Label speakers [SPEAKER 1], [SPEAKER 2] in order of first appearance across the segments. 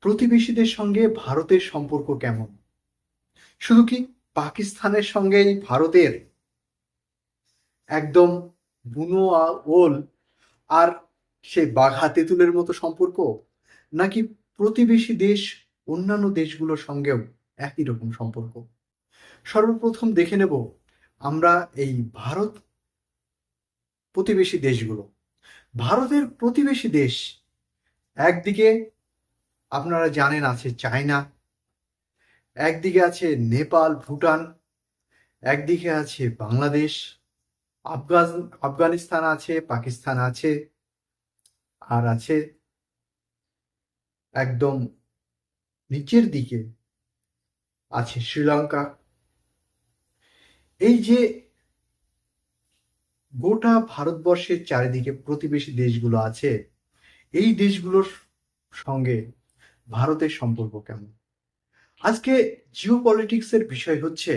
[SPEAKER 1] প্রতিবেশীদের সঙ্গে ভারতের সম্পর্ক কেমন? শুধু কি পাকিস্তানের সঙ্গেই ভারতের একদম বুনো ওল আর সেই বাঘা তেঁতুলের মতো সম্পর্ক? নাকি প্রতিবেশী দেশ অন্যান্য দেশগুলোর সঙ্গেও একই রকম সম্পর্ক? সর্বপ্রথম দেখে নেব আমরা এই ভারত প্রতিবেশী দেশগুলো। ভারতের প্রতিবেশী দেশ একদিকে আপনারা জানেন আছে চায়না, একদিকে আছে নেপাল, ভুটান, একদিকে আছে বাংলাদেশ, আফগান আফগানিস্তান আছে, পাকিস্তান আছে, আর আছে একদম নিচের দিকে আছে শ্রীলঙ্কা। এই যে গোটা ভারতবর্ষের চারিদিকে প্রতিবেশী দেশগুলো আছে, এই দেশগুলোর সঙ্গে ভারতের সম্পর্ক কেমন? আজকে জিও পলিটিক্সের বিষয় হচ্ছে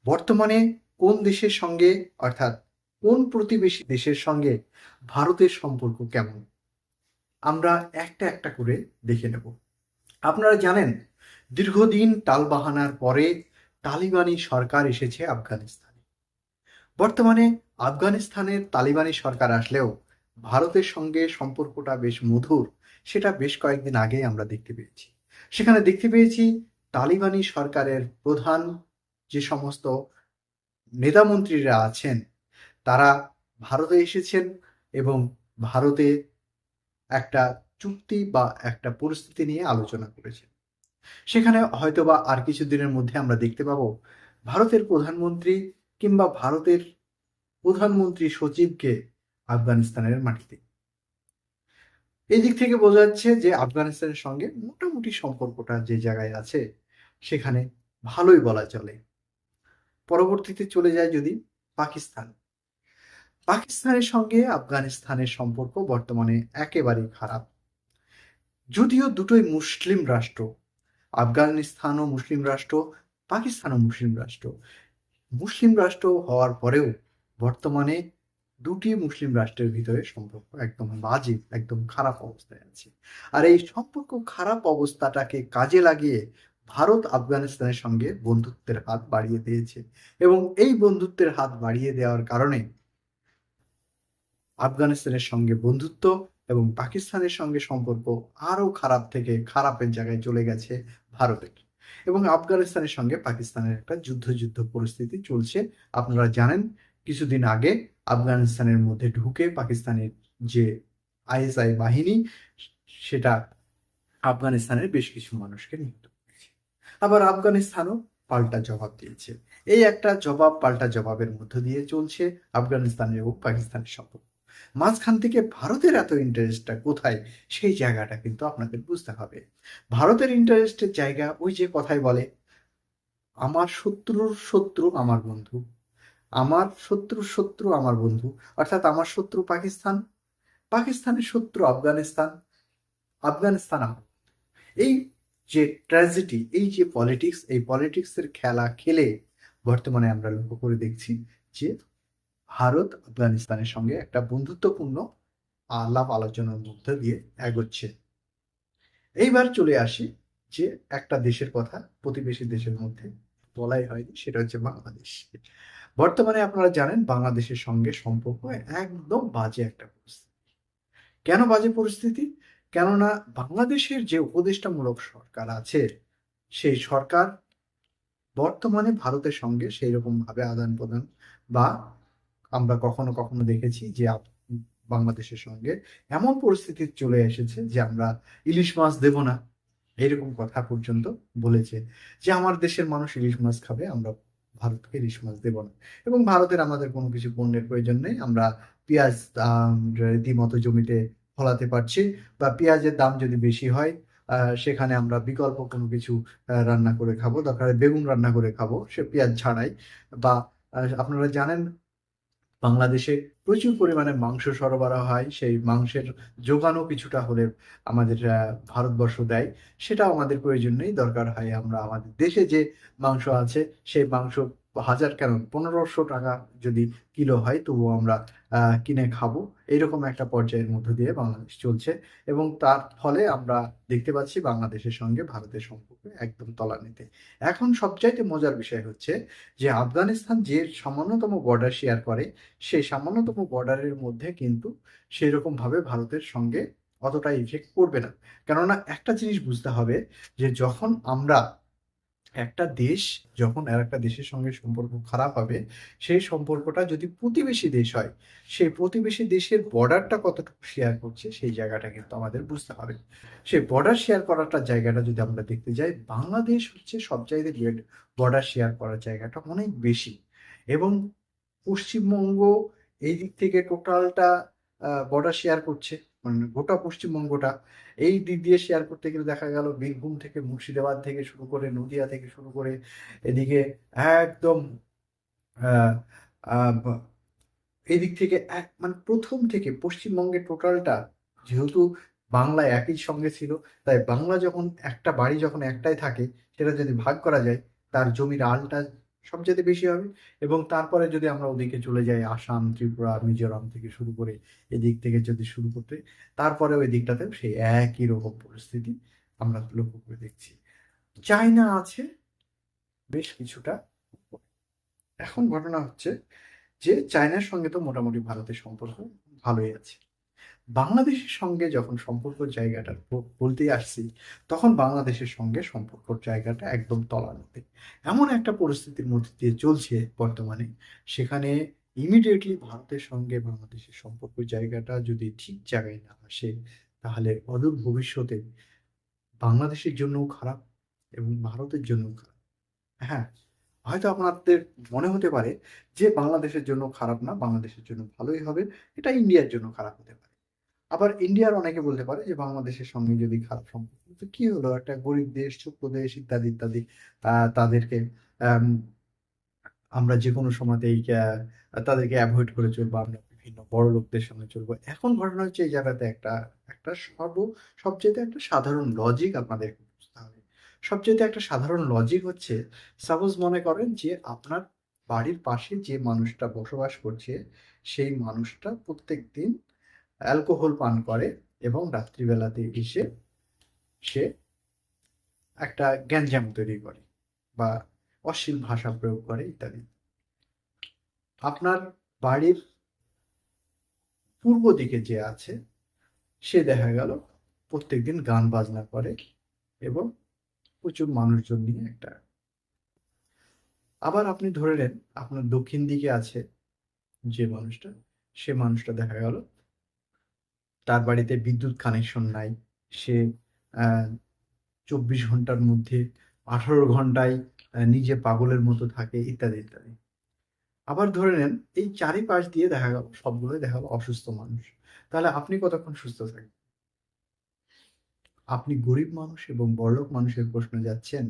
[SPEAKER 1] বর্তমানে কোন দেশের সঙ্গে, অর্থাৎ কোন প্রতিবেশী দেশের সঙ্গে ভারতের সম্পর্ক কেমন, আমরা একটা একটা করে দেখে নেব। আপনারা জানেন দীর্ঘদিন টালবাহানার পরে তালিবানি সরকার এসেছে আফগানিস্তানে। বর্তমানে আফগানিস্তানের তালিবানি সরকার আসলেও ভারতের সঙ্গে সম্পর্কটা বেশ মধুর, সেটা বেশ কয়েকদিন আগেই আমরা দেখতে পেয়েছি। সেখানে দেখতে পেয়েছি তালিবানি সরকারের প্রধান যে সমস্ত নেতামন্ত্রীরা আছেন তারা ভারতে এসেছেন এবং ভারতে একটা চুক্তি বা একটা পরিস্থিতি নিয়ে আলোচনা করেছেন। সেখানে হয়তোবা আর কিছুদিনের মধ্যে আমরা দেখতে পাবো ভারতের প্রধানমন্ত্রী কিংবা ভারতের প্রধানমন্ত্রী সচিবকে আফগানিস্তানের মাটিতে। এই দিক থেকে বোঝা যাচ্ছে যে আফগানিস্তানের সঙ্গে মোটামুটি সম্পর্কটা যে জায়গায় আছে সেখানে ভালোই বলা চলে। পরবর্তীতে চলে যায় যদি পাকিস্তান। পাকিস্তানের সঙ্গে আফগানিস্তানের সম্পর্ক বর্তমানে একেবারেই খারাপ। যদিও দুটোই মুসলিম রাষ্ট্র, আফগানিস্তানও মুসলিম রাষ্ট্র, পাকিস্তানও মুসলিম রাষ্ট্র। মুসলিম রাষ্ট্র হওয়ার পরেও বর্তমানে দুটি মুসলিম রাষ্ট্রের ভিতরে সম্পর্ক একদম বাজে, একদম খারাপ অবস্থায় আছে। আর এই সম্পর্ক খারাপ অবস্থাটাকে কাজে লাগিয়ে ভারত আফগানিস্তানের সঙ্গে বন্ধুত্বের হাত বাড়িয়ে দিয়েছে এবং এই বন্ধুত্বের হাত বাড়িয়ে দেওয়ার কারণে আফগানিস্তানের সঙ্গে বন্ধুত্ব এবং পাকিস্তানের সঙ্গে সম্পর্ক আরো খারাপ থেকে খারাপের জায়গায় চলে গেছে ভারতের। এবং আফগানিস্তানের সঙ্গে পাকিস্তানের একটা যুদ্ধ পরিস্থিতি চলছে। আপনারা জানেন কিছুদিন আগে আফগানিস্তানের মধ্যে ঢুকে পাকিস্তানের যে আইএসআই বাহিনী সেটা আফগানিস্তানের বেশ কিছু মানুষকে নিহত করেছে। আবার আফগানিস্তানও পাল্টা জবাব দিয়েছে। এই একটা জবাব পাল্টা জবাবের মধ্য দিয়ে চলছে আফগানিস্তানের এবং পাকিস্তানের সম্পর্ক। মাঝখান থেকে ভারতের এত ইন্টারেস্টটা কোথায়, সেই জায়গাটা কিন্তু আপনাদের বুঝতে হবে। ভারতের ইন্টারেস্টের জায়গা ওই যে কথাই বলে, আমার শত্রুর শত্রু আমার বন্ধু, আমার শত্রুর শত্রু আমার বন্ধু। অর্থাৎ আমার শত্রু পাকিস্তান, পাকিস্তানের শত্রু আফগানিস্তান, আফগানিস্তান আমার। এই যে ট্র্যাজেডি, এই যে পলিটিক্স, এই পলিটিক্সের খেলা খেলে বর্তমানে আমরা লক্ষ্য করে দেখছি যে ভারত আফগানিস্তানের সঙ্গে একটা বন্ধুত্বপূর্ণ আলাপ আলোচনার মধ্যে দিয়ে এগোচ্ছে। এইবার চলে আসি যে একটা দেশের কথা প্রতিবেশী দেশের মধ্যে বলাই হয়নি, সেটা হচ্ছে বাংলাদেশ। বর্তমানে আপনারা জানেন বাংলাদেশের সঙ্গে সম্পর্ক একদম বাজে একটা পরিস্থিতি। কেন বাজে পরিস্থিতি? কেননা বাংলাদেশের যে উপদেষ্টামূলক সরকার আছে সেই সরকার বর্তমানে ভারতের সঙ্গে সেই রকম ভাবে আদান প্রদান বা আমরা কখনো কখনো দেখেছি যে বাংলাদেশের সঙ্গে এমন পরিস্থিতি চলে এসেছে যে আমরা ইলিশ মাছ দেব না, এরকম কথা পর্যন্ত বলেছে যে আমার দেশের মানুষ ইলিশ মাছ খাবে, আমরা ভারতকে ইলিশ মাছ দেব না। এবং ভারতের আমাদের কোনো কিছু পণ্যের প্রয়োজন নেই, আমরা পেঁয়াজ রীতিমতো জমিতে ফলাতে পারছি, বা পেঁয়াজের দাম যদি বেশি হয় সেখানে আমরা বিকল্প কোনো কিছু রান্না করে খাবো, দরকার বেগুন রান্না করে খাবো সে পেঁয়াজ ছাড়াই। বা আপনারা জানেন বাংলাদেশে প্রচুর পরিমাণে মাংস সরবরাহ হয়, সেই মাংসের যোগানও কিছুটা হলে আমাদের ভারতবর্ষ দেয়, সেটাও আমাদের প্রয়োজন নেই, দরকার হয় আমরা আমাদের দেশে যে মাংস আছে সেই মাংস হাজার কেন 1500 টাকা যদি কিলো হয় তবুও আমরা কিনে খাবো, এইরকম একটা পর্যায়ের মধ্য দিয়ে বাংলাদেশ চলছে। এবং তার ফলে আমরা দেখতে পাচ্ছি বাংলাদেশের সঙ্গে ভারতের সম্পর্ক একদম তলানিতে। এখন সবচাইতে মজার বিষয় হচ্ছে যে আফগানিস্তান যে সামান্যতম বর্ডার শেয়ার করে, সেই সামান্যতম বর্ডারের মধ্যে কিন্তু সেরকম ভাবে ভারতের সঙ্গে অতটা ইফেক্ট পড়বে না। কেননা একটা জিনিস বুঝতে হবে যে যখন আমরা একটা দেশ যখন আরেকটা দেশের সঙ্গে সম্পর্ক খারাপ হবে, সেই সম্পর্কটা যদি প্রতিবেশী দেশ হয়, সেই প্রতিবেশী দেশের বর্ডারটা কতটুকু শেয়ার করছে সেই জায়গাটা কিন্তু আমাদের বুঝতে হবে। সেই বর্ডার শেয়ার করাটা জায়গাটা যদি আমরা দেখতে যাই, বাংলাদেশ হচ্ছে সবচাইতে বর্ডার শেয়ার করার জায়গাটা অনেক বেশি। এবং পশ্চিমবঙ্গ এই দিক থেকে টোটালটা বর্ডার শেয়ার করছে, মানে গোটা পশ্চিমবঙ্গটা এই দিক দিয়ে শেয়ার করতে গেলে দেখা গেল বীরভূম থেকে মুর্শিদাবাদ থেকে শুরু করে নদিয়া থেকে শুরু করে এদিকে একদম আহ, আহ, ব- এই দিক থেকে মানে প্রথম থেকে পশ্চিমবঙ্গের টোটালটা, যেহেতু বাংলা একই সঙ্গে ছিল, তাই বাংলা যখন একটা বাড়ি যখন একটাই থাকে, সেটা যদি ভাগ করা যায় তার জমির আলটা সবচেয়ে বেশি হবে। এবং তারপরে যদি আমরা ওদিকে চলে যাই আসাম, ত্রিপুরা, মিজোরাম থেকে শুরু করে এদিক থেকে যদি শুরু করতে, তারপরে ওই দিকটাতেও সেই একই রকম পরিস্থিতি আমরা লক্ষ্য করে দেখছি। চায়না আছে বেশ কিছুটা উপরে। এখন ঘটনা হচ্ছে যে চায়নার সঙ্গে তো মোটামুটি ভারতের সম্পর্ক ভালোই আছে। বাংলাদেশের সঙ্গে যখন সম্পর্কের জায়গাটা বলতেই আসছি, তখন বাংলাদেশের সঙ্গে সম্পর্কের জায়গাটা একদম তলানিতে। এমন একটা পরিস্থিতির মধ্যে দিয়ে চলছে বর্তমানে, সেখানে ইমিডিয়েটলি ভারতের সঙ্গে বাংলাদেশের সম্পর্কের জায়গাটা যদি ঠিক জায়গায় না আসে, তাহলে অদূর ভবিষ্যতে বাংলাদেশের জন্যও খারাপ এবং ভারতের জন্যও খারাপ। হ্যাঁ, হয়তো আপনাদের মনে হতে পারে যে বাংলাদেশের জন্য খারাপ না, বাংলাদেশের জন্য ভালোই হবে, এটা ইন্ডিয়ার জন্য খারাপ হতে পারে। আবার ইন্ডিয়ার অনেকে বলতে পারে যে বাংলাদেশের সঙ্গে যদি খারাপ সম্পর্ক, তো কি হলো, একটা গরিব দেশ, ছোট্ট দেশ, ইত্যাদি ইত্যাদি, তাদেরকে আম, আমরা যে কোনো সময়তেই তাদেরকে অ্যাভয়েড করে চলবো, আমরা বিভিন্ন বড় লোকদের সঙ্গে চলবো। এখন ঘটনা হচ্ছে এই জায়গাতে একটা একটা সবচেয়ে একটা সাধারণ লজিক আপনাদেরকে বুঝতে হবে। সবচেয়ে একটা সাধারণ লজিক হচ্ছে, সাপোজ মনে করেন যে আপনার বাড়ির পাশে যে মানুষটা বসবাস করছে, সেই মানুষটা প্রত্যেক দিন অ্যালকোহল পান করে এবং রাত্রিবেলাতে এসে সে একটা গ্যাঞ্জাম তৈরি করে বা অশ্লীল ভাষা প্রয়োগ করে ইত্যাদি। আপনার বাড়ির পূর্ব দিকে যে আছে, সে দেখা গেল প্রত্যেকদিন গান বাজনা করে এবং প্রচুর মানুষজন নিয়ে একটা। আবার আপনি ধরে নেন আপনার দক্ষিণ দিকে আছে যে মানুষটা, সে মানুষটা দেখা গেল তার বাড়িতে বিদ্যুৎ কানেকশন নাই, সে 24 ঘন্টার মধ্যে 18 ঘন্টায় নিজে পাগলের মতো থাকে ইত্যাদি ইত্যাদি। আবার ধরে নেন এই চারিপাশ দিয়ে দেখা গেল সবগুলোই দেখা গেল অসুস্থ মানুষ। তাহলে আপনি কতক্ষণ সুস্থ থাকবেন? আপনি গরিব মানুষ এবং বড়লোক মানুষের প্রশ্নে যাচ্ছেন।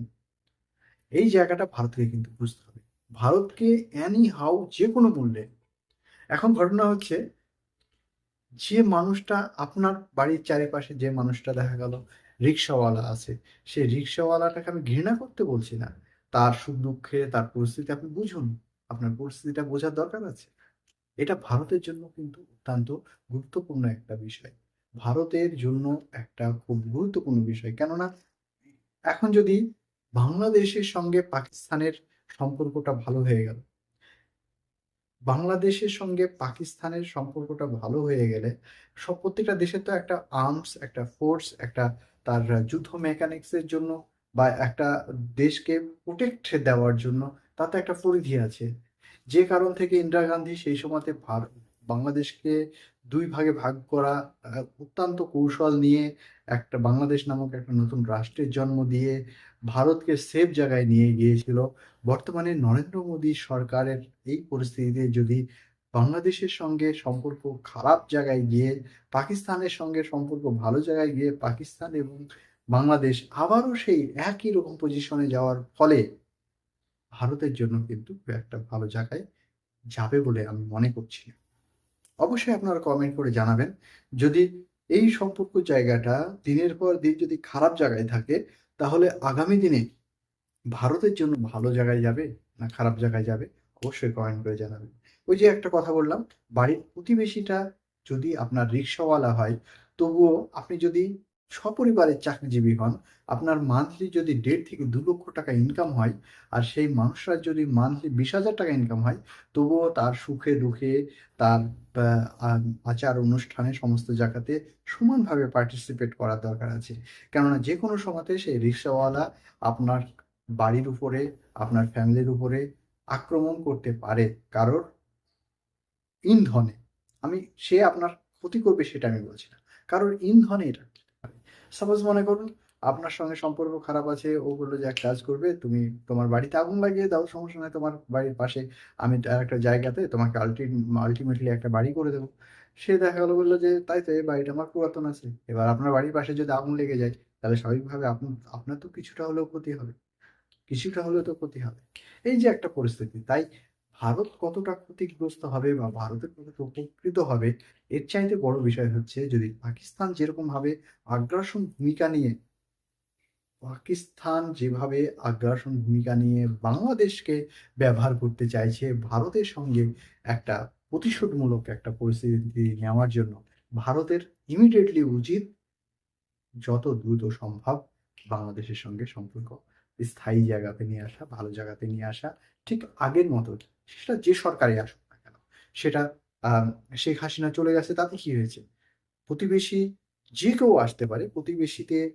[SPEAKER 1] এই জায়গাটা ভারতকে কিন্তু বুঝতে হবে। ভারতকে এনি হাউ যে কোনো মূল্যে। এখন ঘটনা হচ্ছে যে মানুষটা আপনার বাড়ির চারিপাশে যে মানুষটা দেখা গেল রিক্সাওয়ালা আছে, সেই রিক্সাওয়ালাটাকে আমি ঘৃণা করতে বলছি না। তার সুখ দুঃখে তার পরিস্থিতি আপনি বুঝুন, আপনার পরিস্থিতিটা বোঝার দরকার আছে। এটা ভারতের জন্য কিন্তু অত্যন্ত গুরুত্বপূর্ণ একটা বিষয়। ভারতের জন্য একটা খুব গুরুত্বপূর্ণ বিষয়। কেননা এখন যদি বাংলাদেশের সঙ্গে পাকিস্তানের সম্পর্কটা ভালো হয়ে গেল, বাংলাদেশের সঙ্গে পাকিস্তানের সম্পর্কটা ভালো হয়ে গেলে প্রত্যেকটা দেশের তো একটা আর্মস, একটা ফোর্স, একটা তার যুদ্ধ মেকানিক্স এর জন্য বা একটা দেশকে প্রোটেক্ট দেওয়ার জন্য তাতে একটা পরিধি আছে। যে কারণ থেকে ইন্দিরা গান্ধী সেই সময়তে বাংলাদেশকে দুই ভাগে ভাগ করা, অত্যন্ত কৌশল নিয়ে একটা বাংলাদেশ নামক একটা নতুন রাষ্ট্রের জন্ম দিয়ে ভারতকে সেফ জায়গায় নিয়ে গিয়েছিল। বর্তমানে নরেন্দ্র মোদী সরকারের এই পরিস্থিতিতে যদি বাংলাদেশের সঙ্গে সম্পর্ক খারাপ জায়গায় গিয়ে পাকিস্তানের সঙ্গে সম্পর্ক ভালো জায়গায় গিয়ে পাকিস্তান এবং বাংলাদেশ আবারও সেই একই রকম পজিশনে যাওয়ার ফলে ভারতের জন্য কিন্তু খুব একটা ভালো জায়গায় যাবে বলে আমি মনে করছি না। অবশ্যই আপনারা কমেন্ট করে জানাবেন যদি এই সম্পর্ক জায়গাটা দিনের পর দিন যদি খারাপ জায়গায় থাকে, তাহলে আগামী দিনে ভারতের জন্য ভালো জায়গায় যাবে না খারাপ জায়গায় যাবে? অবশ্যই কমেন্ট করে জানাবেন। ওই যে একটা কথা বললাম, বাড়ির প্রতিবেশীটা যদি আপনার রিক্শাওয়ালা হয়, তবুও আপনি যদি সপরিবারে চাকরিজীবী হন, আপনার মান্থলি যদি ১.৫ থেকে ৳২,০০,০০০ ইনকাম হয়, আর সেই মানুষটার যদি মান্থলি ৳২০,০০০ ইনকাম হয়, তবুও তার সুখে-দুঃখে, তার আ আ আচার অনুষ্ঠানে সমস্ত জায়গাতে সমানভাবে পার্টিসিপেট করার দরকার আছে। কেননা যেকোনো সময়তে সেই রিক্শাওয়ালা আপনার বাড়ির উপরে, আপনার ফ্যামিলির উপরে আক্রমণ করতে পারে কারোর ইন্ধনে। সে আপনার ক্ষতি করবে সেটা আমি বলছি না। কারোর ইন্ধনে এটা করতে পারে। সাপোজ মনে করুন আপনার সঙ্গে সম্পর্ক খারাপ আছে, ও বলল যে এক কাজ করবে, তুমি তোমার বাড়িতে আগুন লাগিয়ে দাও, সমস্যা নাই, তোমার বাড়ির পাশে আমি আরেকটা জায়গাতে তোমাকে আল্টিমেটলি একটা বাড়ি করে দেব। সে দেখা গেল বলল যে তাই তো, এই বাড়িটা আমার পুরাতন আছে। এবার আপনার বাড়ির পাশে যদি আগুন লেগে যায়, তাহলে স্বাভাবিকভাবে আপনার তো কিছুটা হলেও ক্ষতি হবে। কিছুটা হলেও তো ক্ষতি হবে। এই যে একটা পরিস্থিতি, তাই ভারত কতটা ক্ষতিগ্রস্ত হবে বা ভারতের কতটা উপকৃত হবে, এর চাইতে বড় বিষয় হচ্ছে যদি পাকিস্তান যেরকমভাবে আগ্রাসন ভূমিকা নিয়ে পাকিস্তান যেভাবে আগ্রাসন ভূমিকা নিয়ে বাংলাদেশকে ব্যবহার করতে চাইছে, ভারতের সঙ্গে একটা প্রতিশোধমূলক একটা পরিস্থিতি নেওয়ার জন্য ভারতের ইমিডিয়েটলি উচিত যত দ্রুত সম্ভব বাংলাদেশের সঙ্গে সম্পর্ক স্থায়ী জায়গাতে নিয়ে আসা, ভালো জায়গাতে নিয়ে আসা। ঠিক আগের মতো, সেটা যে সরকারই আসুক না কেন। সেটা আম শেখ হাসিনা চলে গেছে, তাতে কি হয়েছে? প্রতিবেশী যে কেউ আসতে পারে। প্রতিবেশীতে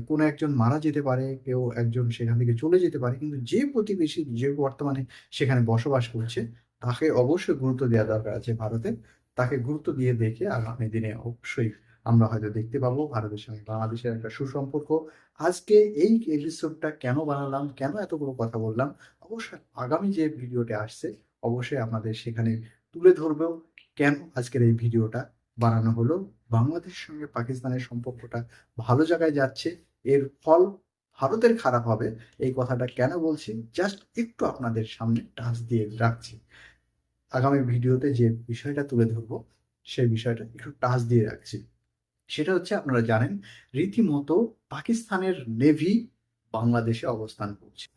[SPEAKER 1] কোনো একজন মারা যেতে পারে, কেউ একজন সেখান থেকে চলে যেতে পারে। কিন্তু যে প্রতিবেশী যে বর্তমানে সেখানে বসবাস করছে, তাকে অবশ্যই গুরুত্ব দেওয়া দরকার আছে ভারতের। তাকে গুরুত্ব দিয়ে দেখে আগামী দিনে অবশ্যই আমরা হয়তো দেখতে পাবো ভারতের সঙ্গে বাংলাদেশের একটা সুসম্পর্ক। আজকে এই এপিসোডটা কেন বানালাম, কেন এতগুলো কথা বললাম, অবশ্যই আগামী যে ভিডিওটি আসছে, অবশ্যই আপনাদের সেখানে তুলে ধরবো কেন আজকের এই ভিডিওটা বানানো হলো। বাংলাদেশের সঙ্গে পাকিস্তানের সম্পর্কটা ভালো জায়গায় যাচ্ছে। এর ফল ভারতের খারাপ হবে, এই কথাটা কেন বলছি? জাস্ট একটু আপনাদের সামনে টাচ দিয়ে রাখছি। আগামী ভিডিওতে যে বিষয়টা তুলে ধরবো, সেই বিষয়টা একটু টাচ দিয়ে রাখছি। সেটা হচ্ছে আপনারা জানেন রীতিমতো পাকিস্তানের নেভি বাংলাদেশে অবস্থান করছে।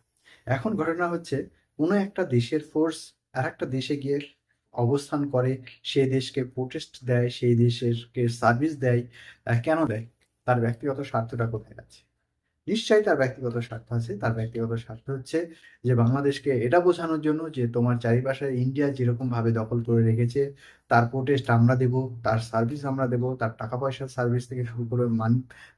[SPEAKER 1] এখন ঘটনা হচ্ছে কোনো একটা দেশের ফোর্স আরেকটা দেশে গিয়ে অবস্থান করে, সে দেশকে প্রোটেস্ট দেয়, সেই দেশেরকে সার্ভিস দেয়। কেন দেয়? তার ব্যক্তিগত স্বার্থটা কোথায় আছে? নিশ্চয়ই তার ব্যক্তিগত স্বার্থ আছে। তার ব্যক্তিগত স্বার্থ হচ্ছে যে বাংলাদেশকে এটা বোঝানোর জন্য যে তোমার চারিপাশে ইন্ডিয়া যেরকমভাবে দখল করে রেখেছে, তার প্রোটেস্ট আমরা দেব, তার সার্ভিস আমরা দেব, তার টাকা-পয়সার সার্ভিস থেকে শুরু করে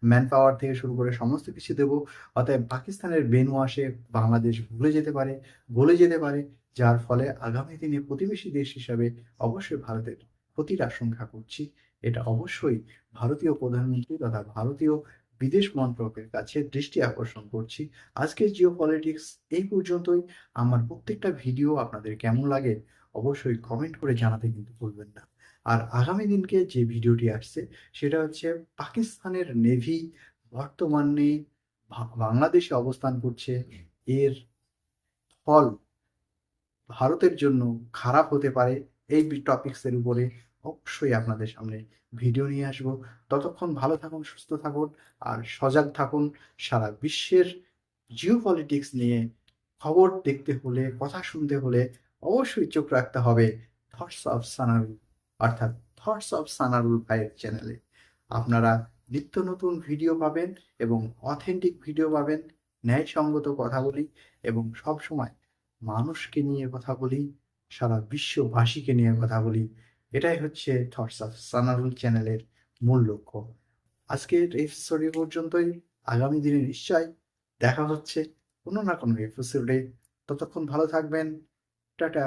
[SPEAKER 1] ম্যান পাওয়ার থেকে শুরু করে সমস্ত কিছু দেব। অতএব পাকিস্তানের ব্রেন ওয়াশে বাংলাদেশ ভুলে যেতে পারে, গলে যেতে পারে। যার ফলে আগামী দিনে প্রতিবেশী দেশ হিসাবে অবশ্যই ভারতের ক্ষতির আশঙ্কা করছি। এটা অবশ্যই ভারতীয় প্রধানমন্ত্রী তথা ভারতীয় বিদেশ মন্ত্রকের কাছে দৃষ্টি আকর্ষণ করছি। আজকের জিওপলিটিক্স এই পর্যন্তই। আমার প্রত্যেকটা ভিডিও আপনাদের কেমন লাগে অবশ্যই কমেন্ট করে জানাতে কিন্তু ভুলবেন না। আর আগামী দিনকে যে ভিডিওটি আসছে সেটা হচ্ছে পাকিস্তানের নেভি বর্তমানে বাংলাদেশে অবস্থান করছে। এর ফল ভারতের জন্য খারাপ হতে পারে। এই টপিকস এর উপরে অবশ্যই আপনাদের সামনে ভিডিও নিয়ে আসবো। ততক্ষণ ভালো থাকুন, সুস্থ থাকুন আর সজাগ থাকুন। সারা বিশ্বের জিওপলিটিক্স নিয়ে খবর দেখতে হলে, কথা শুনতে হলে অবশ্যই চোখ রাখতে হবে থটস অফ সানারুল, অর্থাৎ থটস অফ সানারুল ভাইয়ের চ্যানেলে। আপনারা নিত্য নতুন ভিডিও পাবেন এবং অথেন্টিক ভিডিও পাবেন। ন্যায়সঙ্গত কথা বলি এবং সবসময় মানুষকে নিয়ে কথা বলি, সারা বিশ্ববাসীকে নিয়ে কথা বলি। এটাই হচ্ছে থটস অফ সানারুল চ্যানেলের মূল লক্ষ্য। আজকের এপিসোড এ পর্যন্তই। আগামী দিনে নিশ্চয়ই দেখা হচ্ছে কোনো না কোনো এপিসোডে। ততক্ষণ ভালো থাকবেন। টাটা।